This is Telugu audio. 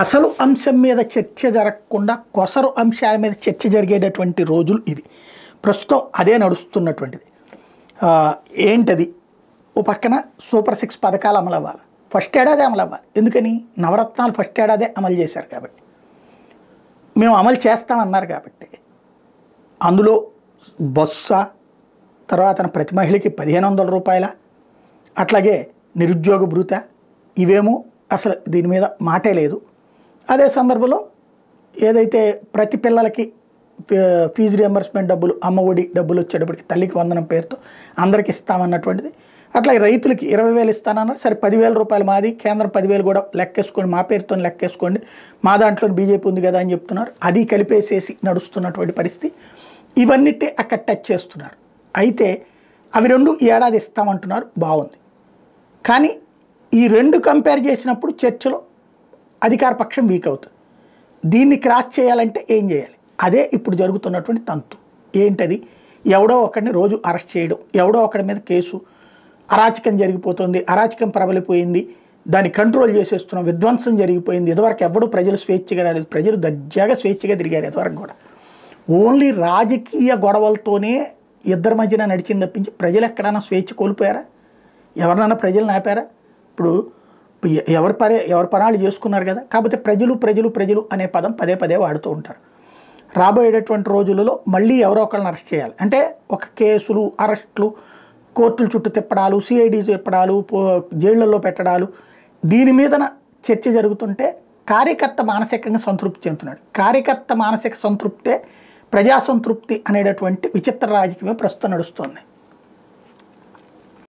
అసలు అంశం మీద చర్చ జరగకుండా కొసరు అంశాల మీద చర్చ జరిగేటటువంటి రోజులు ఇవి. ప్రస్తుతం అదే నడుస్తున్నటువంటిది. ఏంటది? ఓ పక్కన సూపర్ 6 పథకాలు అమలు అవ్వాలి. ఫస్ట్ ఏడాదే అమలు అవ్వాలి. ఎందుకని? నవరత్నాలు ఫస్ట్ ఏడాదే అమలు చేశారు కాబట్టి, మేము అమలు చేస్తామన్నారు కాబట్టి. అందులో బస్సా, తర్వాత ప్రతి మహిళకి 1500 రూపాయల, అట్లాగే నిరుద్యోగ భృత, ఇవేమో అసలు దీని మీద మాటే లేదు. అదే సందర్భంలో ఏదైతే ప్రతి పిల్లలకి ఫీజు రియంబర్స్మెంట్ డబ్బులు, అమ్మఒడి డబ్బులు వచ్చేటప్పటికి తల్లికి వందనం పేరుతో అందరికి ఇస్తామన్నటువంటిది. అట్లాగే రైతులకి 20,000 ఇస్తానన్నారు. సరే 10,000 రూపాయలు మాది, కేంద్రం 10,000 కూడా లెక్కేసుకోండి, మా పేరుతో లెక్కేసుకోండి, మా దాంట్లో బీజేపీ ఉంది కదా అని చెప్తున్నారు. అది కలిపేసేసి నడుస్తున్నటువంటి పరిస్థితి. ఇవన్నిటి అక్కడ టచ్ చేస్తున్నారు. అయితే అవి రెండు ఈ ఏడాది ఇస్తామంటున్నారు, బాగుంది. కానీ ఈ రెండు కంపేర్ చేసినప్పుడు చర్చలో అధికార పక్షం వీక్ అవుతుంది. దీన్ని క్రాస్ చేయాలంటే ఏం చేయాలి? అదే ఇప్పుడు జరుగుతున్నటువంటి తంతు. ఏంటది? ఎవడో ఒకడిని రోజు అరెస్ట్ చేయడం, ఎవడో ఒకడి మీద కేసు, అరాచకం జరిగిపోతుంది, అరాచకం ప్రబలిపోయింది, దాన్ని కంట్రోల్ చేసేస్తున్నాం, విధ్వంసం జరిగిపోయింది. ఇదివరకు ఎవడు ప్రజలు స్వేచ్ఛగా రాలేదు, ప్రజలు దర్జాగా స్వేచ్ఛగా తిరిగారు. ఇదివరకు కూడా ఓన్లీ రాజకీయ గొడవలతోనే ఇద్దరి మధ్యన నడిచింది తప్పించి ప్రజలు ఎక్కడైనా స్వేచ్ఛ కోల్పోయారా? ఎవరినైనా ప్రజలు నాపారా? ఇప్పుడు ఎవరి పనాలు చేసుకున్నారు కదా. కాకపోతే ప్రజలు ప్రజలు ప్రజలు అనే పదం పదే పదే వాడుతూ ఉంటారు. రాబోయేటటువంటి రోజులలో మళ్ళీ ఎవరో ఒకళ్ళని అరెస్ట్ చేయాలి అంటే ఒక కేసులు, అరెస్టులు, కోర్టుల చుట్టూ తిప్పడాలు, సిఐడి తిప్పడాలు, జైళ్లలో పెట్టడాలు, దీని మీదన చర్చ జరుగుతుంటే కార్యకర్త మానసికంగా సంతృప్తి చెందుతున్నాడు. కార్యకర్త మానసిక సంతృప్తే ప్రజా సంతృప్తి అనేటటువంటి విచిత్ర రాజకీయం ప్రస్తుతం నడుస్తుంది.